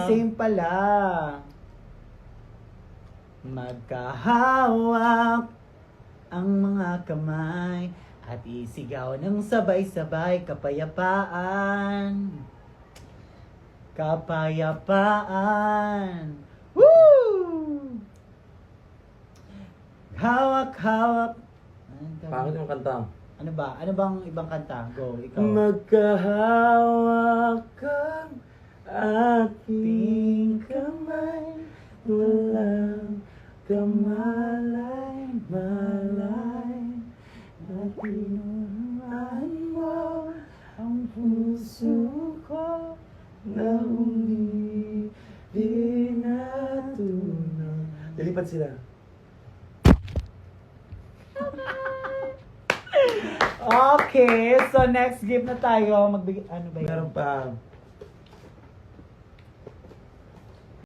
Same pala. Magkahawak ang mga kamay at isigaw ng sabay-sabay kapayapaan. Kapayapaan. Woo! Hawak-hawak. Pangit yung kanta. Ano ba? Ano bang ibang kanta? Go, ikaw. Magkahawak ang ating kamay, walang kamalay-malay, na tinuruan mo ang puso ko na umibig na tunay. Lilipat sila. Okay, so next gift na tayo. Magbigay, ano ba yun? Meron pa.